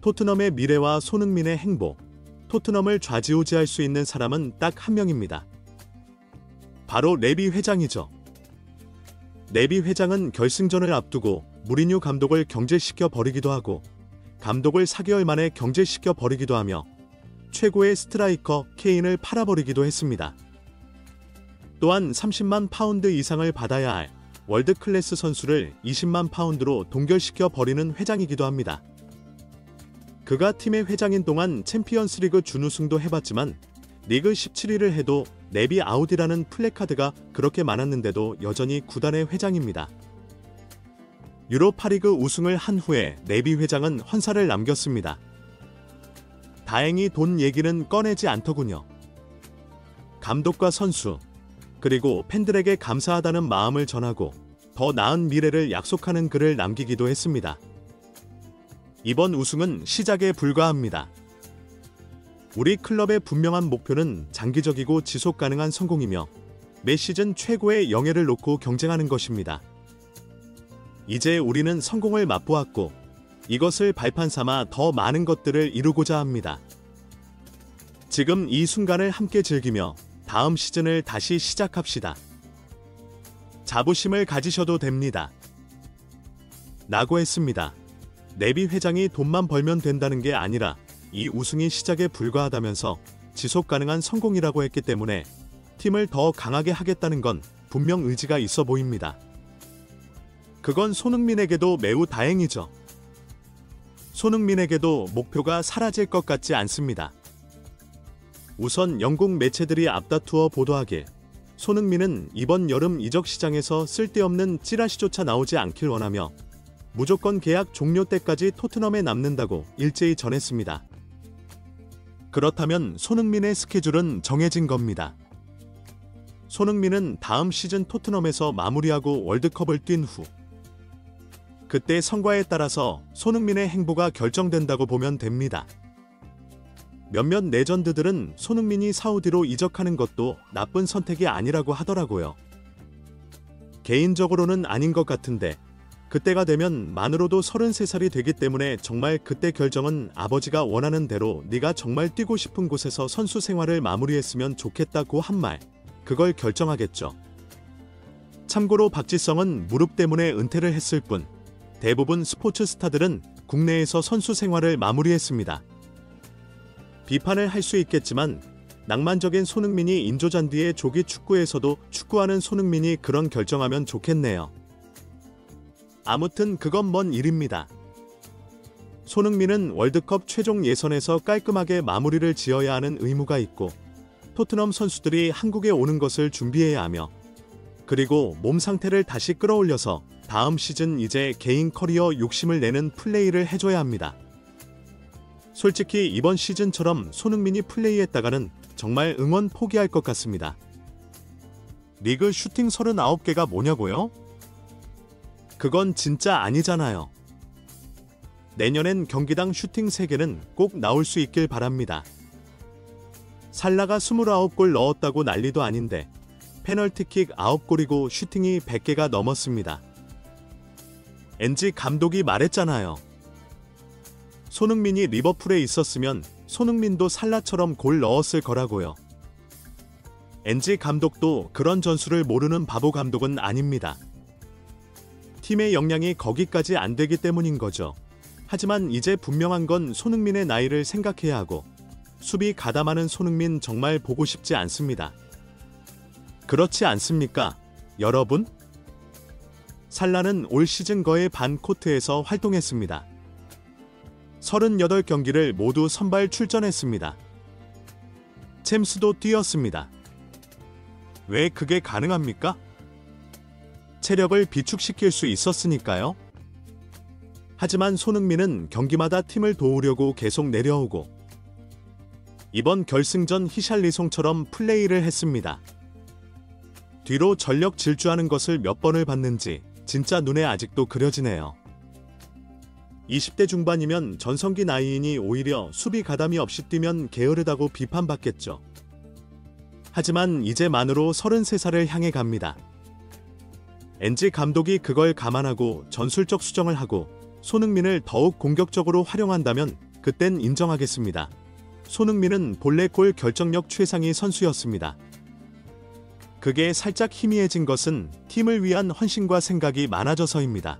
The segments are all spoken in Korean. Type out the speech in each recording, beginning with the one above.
토트넘의 미래와 손흥민의 행보, 토트넘을 좌지우지할 수 있는 사람은 딱 한 명입니다. 바로 레비 회장이죠. 레비 회장은 결승전을 앞두고 무리뉴 감독을 경질시켜 버리기도 하고 감독을 4개월 만에 경질시켜 버리기도 하며 최고의 스트라이커 케인을 팔아버리기도 했습니다. 또한 30만 파운드 이상을 받아야 할 월드클래스 선수를 20만 파운드로 동결시켜 버리는 회장이기도 합니다. 그가 팀의 회장인 동안 챔피언스리그 준우승도 해봤지만 리그 17위를 해도 레비 아웃이라는 플래카드가 그렇게 많았는데도 여전히 구단의 회장입니다. 유로파리그 우승을 한 후에 레비 회장은 헌사를 남겼습니다. 다행히 돈 얘기는 꺼내지 않더군요. 감독과 선수, 그리고 팬들에게 감사하다는 마음을 전하고 더 나은 미래를 약속하는 글을 남기기도 했습니다. 이번 우승은 시작에 불과합니다. 우리 클럽의 분명한 목표는 장기적이고 지속 가능한 성공이며 매 시즌 최고의 영예를 놓고 경쟁하는 것입니다. 이제 우리는 성공을 맛보았고 이것을 발판 삼아 더 많은 것들을 이루고자 합니다. 지금 이 순간을 함께 즐기며 다음 시즌을 다시 시작합시다. 자부심을 가지셔도 됩니다. 라고 했습니다. 레비 회장이 돈만 벌면 된다는 게 아니라 이 우승이 시작에 불과하다면서 지속 가능한 성공이라고 했기 때문에 팀을 더 강하게 하겠다는 건 분명 의지가 있어 보입니다. 그건 손흥민에게도 매우 다행이죠. 손흥민에게도 목표가 사라질 것 같지 않습니다. 우선 영국 매체들이 앞다투어 보도하길 손흥민은 이번 여름 이적 시장에서 쓸데없는 찌라시조차 나오지 않길 원하며 무조건 계약 종료 때까지 토트넘에 남는다고 일제히 전했습니다. 그렇다면 손흥민의 스케줄은 정해진 겁니다. 손흥민은 다음 시즌 토트넘에서 마무리하고 월드컵을 뛴 후 그때 성과에 따라서 손흥민의 행보가 결정된다고 보면 됩니다. 몇몇 레전드들은 손흥민이 사우디로 이적하는 것도 나쁜 선택이 아니라고 하더라고요. 개인적으로는 아닌 것 같은데 그때가 되면 만으로도 33살이 되기 때문에 정말 그때 결정은 아버지가 원하는 대로 네가 정말 뛰고 싶은 곳에서 선수 생활을 마무리했으면 좋겠다고 한 말, 그걸 결정하겠죠. 참고로 박지성은 무릎 때문에 은퇴를 했을 뿐 대부분 스포츠 스타들은 국내에서 선수 생활을 마무리했습니다. 비판을 할 수 있겠지만 낭만적인 손흥민이 인조잔디의 조기 축구에서도 축구하는 손흥민이 그런 결정하면 좋겠네요. 아무튼 그건 먼 일입니다. 손흥민은 월드컵 최종 예선에서 깔끔하게 마무리를 지어야 하는 의무가 있고 토트넘 선수들이 한국에 오는 것을 준비해야 하며 그리고 몸 상태를 다시 끌어올려서 다음 시즌 이제 개인 커리어 욕심을 내는 플레이를 해줘야 합니다. 솔직히 이번 시즌처럼 손흥민이 플레이했다가는 정말 응원 포기할 것 같습니다. 리그 슈팅 39개가 뭐냐고요? 그건 진짜 아니잖아요. 내년엔 경기당 슈팅 3개는 꼭 나올 수 있길 바랍니다. 살라가 29골 넣었다고 난리도 아닌데 페널티킥 9골이고 슈팅이 100개가 넘었습니다. 엔지 감독이 말했잖아요. 손흥민이 리버풀에 있었으면 손흥민도 살라처럼 골 넣었을 거라고요. 엔지 감독도 그런 전술을 모르는 바보 감독은 아닙니다. 팀의 역량이 거기까지 안 되기 때문인 거죠. 하지만 이제 분명한 건 손흥민의 나이를 생각해야 하고 수비 가담하는 손흥민 정말 보고 싶지 않습니다. 그렇지 않습니까, 여러분? 살라는 올 시즌 거의 반 코트에서 활동했습니다. 38경기를 모두 선발 출전했습니다. 챔스도 뛰었습니다. 왜 그게 가능합니까? 체력을 비축시킬 수 있었으니까요. 하지만 손흥민은 경기마다 팀을 도우려고 계속 내려오고 이번 결승전 히샬리송처럼 플레이를 했습니다. 뒤로 전력 질주하는 것을 몇 번을 봤는지 진짜 눈에 아직도 그려지네요. 20대 중반이면 전성기 나이이니 오히려 수비 가담이 없이 뛰면 게으르다고 비판받겠죠. 하지만 이제 만으로 33살을 향해 갑니다. 엔지 감독이 그걸 감안하고 전술적 수정을 하고 손흥민을 더욱 공격적으로 활용한다면 그땐 인정하겠습니다. 손흥민은 본래 골 결정력 최상위 선수였습니다. 그게 살짝 희미해진 것은 팀을 위한 헌신과 생각이 많아져서입니다.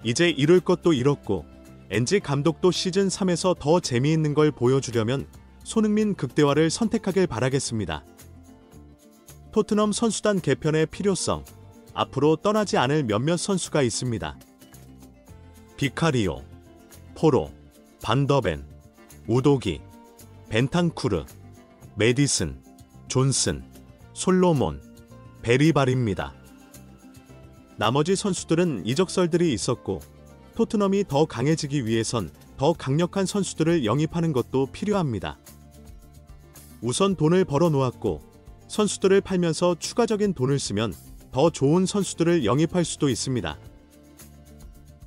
이제 이룰 것도 이뤘고 NG 감독도 시즌 3에서 더 재미있는 걸 보여주려면 손흥민 극대화를 선택하길 바라겠습니다. 토트넘 선수단 개편의 필요성, 앞으로 떠나지 않을 몇몇 선수가 있습니다. 비카리오, 포로, 반더벤, 우도기, 벤탄쿠르, 메디슨, 존슨, 솔로몬, 베리발입니다. 나머지 선수들은 이적설들이 있었고 토트넘이 더 강해지기 위해선 더 강력한 선수들을 영입하는 것도 필요합니다. 우선 돈을 벌어 놓았고 선수들을 팔면서 추가적인 돈을 쓰면 더 좋은 선수들을 영입할 수도 있습니다.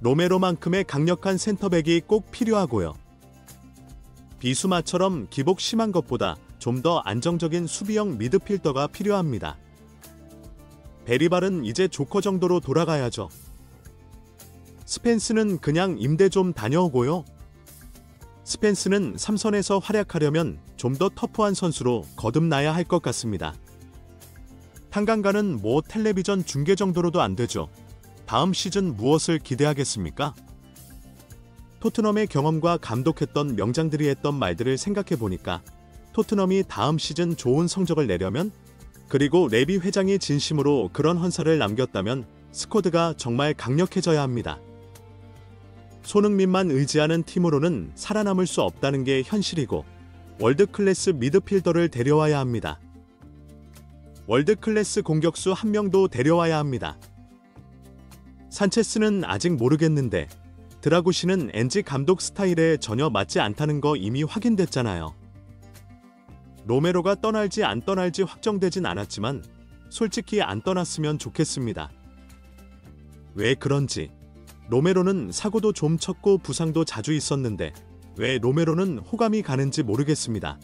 로메로만큼의 강력한 센터백이 꼭 필요하고요. 비수마처럼 기복 심한 것보다 좀 더 안정적인 수비형 미드필더가 필요합니다. 베리발은 이제 조커 정도로 돌아가야죠. 스펜스는 그냥 임대 좀 다녀오고요. 스펜스는 삼선에서 활약하려면 좀 더 터프한 선수로 거듭나야 할 것 같습니다. 탄강가는 뭐 텔레비전 중계 정도로도 안 되죠. 다음 시즌 무엇을 기대하겠습니까? 토트넘의 경험과 감독했던 명장들이 했던 말들을 생각해보니까 토트넘이 다음 시즌 좋은 성적을 내려면, 그리고 레비 회장이 진심으로 그런 헌사를 남겼다면 스쿼드가 정말 강력해져야 합니다. 손흥민만 의지하는 팀으로는 살아남을 수 없다는 게 현실이고 월드클래스 미드필더를 데려와야 합니다. 월드클래스 공격수 한 명도 데려와야 합니다. 산체스는 아직 모르겠는데 드라구시는 NG 감독 스타일에 전혀 맞지 않다는 거 이미 확인됐잖아요. 로메로가 떠날지 안 떠날지 확정되진 않았지만 솔직히 안 떠났으면 좋겠습니다. 왜 그런지. 로메로는 사고도 좀 쳤고 부상도 자주 있었는데 왜 로메로는 호감이 가는지 모르겠습니다.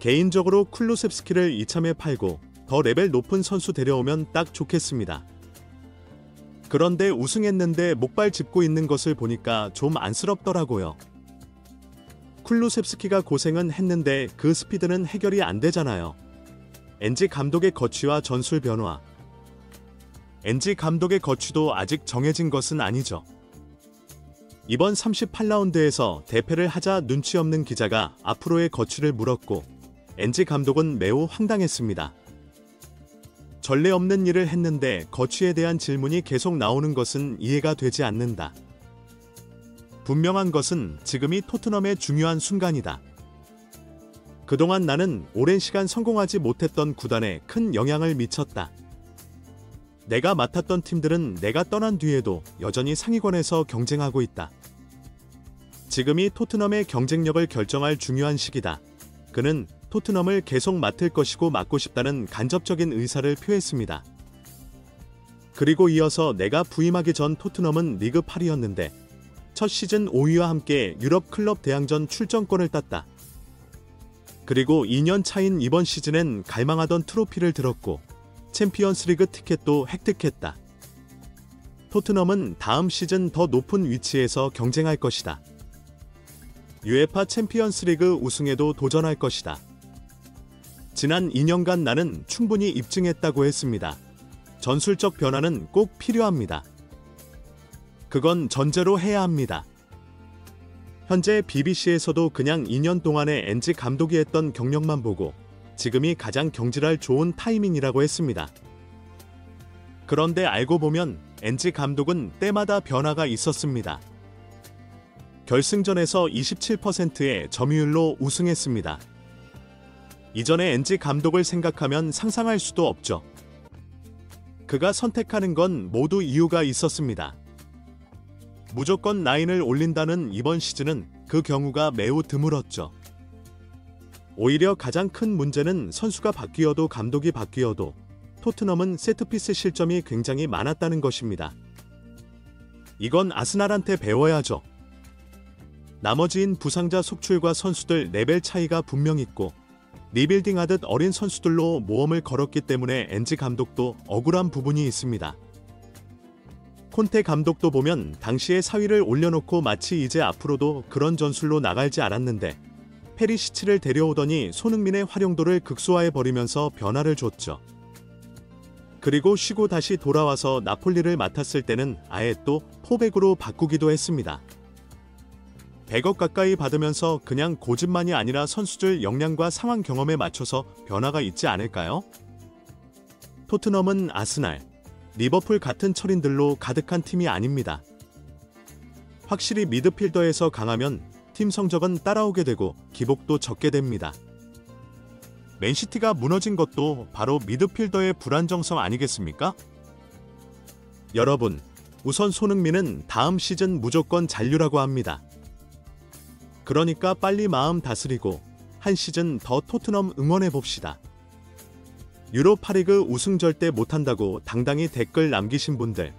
개인적으로 쿨루셉스키를 이참에 팔고 더 레벨 높은 선수 데려오면 딱 좋겠습니다. 그런데 우승했는데 목발 짚고 있는 것을 보니까 좀 안쓰럽더라고요. 쿨루셉스키가 고생은 했는데 그 스피드는 해결이 안 되잖아요. NG 감독의 거취와 전술 변화. NG 감독의 거취도 아직 정해진 것은 아니죠. 이번 38라운드에서 대패를 하자 눈치 없는 기자가 앞으로의 거취를 물었고 NG 감독은 매우 황당했습니다. 전례 없는 일을 했는데 거취에 대한 질문이 계속 나오는 것은 이해가 되지 않는다. 분명한 것은 지금이 토트넘의 중요한 순간이다. 그동안 나는 오랜 시간 성공하지 못했던 구단에 큰 영향을 미쳤다. 내가 맡았던 팀들은 내가 떠난 뒤에도 여전히 상위권에서 경쟁하고 있다. 지금이 토트넘의 경쟁력을 결정할 중요한 시기다. 그는 토트넘을 계속 맡을 것이고 맡고 싶다는 간접적인 의사를 표했습니다. 그리고 이어서 내가 부임하기 전 토트넘은 리그 8위였는데 첫 시즌 5위와 함께 유럽 클럽 대항전 출전권을 땄다. 그리고 2년 차인 이번 시즌엔 갈망하던 트로피를 들었고 챔피언스리그 티켓도 획득했다. 토트넘은 다음 시즌 더 높은 위치에서 경쟁할 것이다. UEFA 챔피언스리그 우승에도 도전할 것이다. 지난 2년간 나는 충분히 입증했다고 했습니다. 전술적 변화는 꼭 필요합니다. 그건 전제로 해야 합니다. 현재 BBC에서도 그냥 2년 동안의 NG 감독이 했던 경력만 보고 지금이 가장 경질할 좋은 타이밍이라고 했습니다. 그런데 알고 보면 NG 감독은 때마다 변화가 있었습니다. 결승전에서 27%의 점유율로 우승했습니다. 이전에 NG 감독을 생각하면 상상할 수도 없죠. 그가 선택하는 건 모두 이유가 있었습니다. 무조건 라인을 올린다는 이번 시즌은 그 경우가 매우 드물었죠. 오히려 가장 큰 문제는 선수가 바뀌어도 감독이 바뀌어도 토트넘은 세트피스 실점이 굉장히 많았다는 것입니다. 이건 아스날한테 배워야죠. 나머지인 부상자 속출과 선수들 레벨 차이가 분명 있고 리빌딩하듯 어린 선수들로 모험을 걸었기 때문에 NG 감독도 억울한 부분이 있습니다. 콘테 감독도 보면 당시에 사위를 올려놓고 마치 이제 앞으로도 그런 전술로 나갈지 알았는데 페리시치를 데려오더니 손흥민의 활용도를 극소화해버리면서 변화를 줬죠. 그리고 쉬고 다시 돌아와서 나폴리를 맡았을 때는 아예 또 포백으로 바꾸기도 했습니다. 100억 가까이 받으면서 그냥 고집만이 아니라 선수들 역량과 상황 경험에 맞춰서 변화가 있지 않을까요? 토트넘은 아스날, 리버풀 같은 철인들로 가득한 팀이 아닙니다. 확실히 미드필더에서 강하면 팀 성적은 따라오게 되고 기복도 적게 됩니다. 맨시티가 무너진 것도 바로 미드필더의 불안정성 아니겠습니까? 여러분, 우선 손흥민은 다음 시즌 무조건 잔류라고 합니다. 그러니까 빨리 마음 다스리고 한 시즌 더 토트넘 응원해봅시다. 유로파리그 우승 절대 못한다고 당당히 댓글 남기신 분들,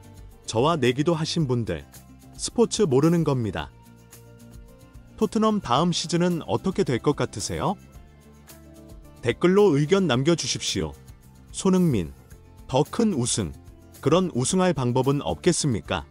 저와 내기도 하신 분들, 스포츠 모르는 겁니다. 토트넘 다음 시즌은 어떻게 될 것 같으세요? 댓글로 의견 남겨주십시오. 손흥민, 더 큰 우승, 그런 우승할 방법은 없겠습니까?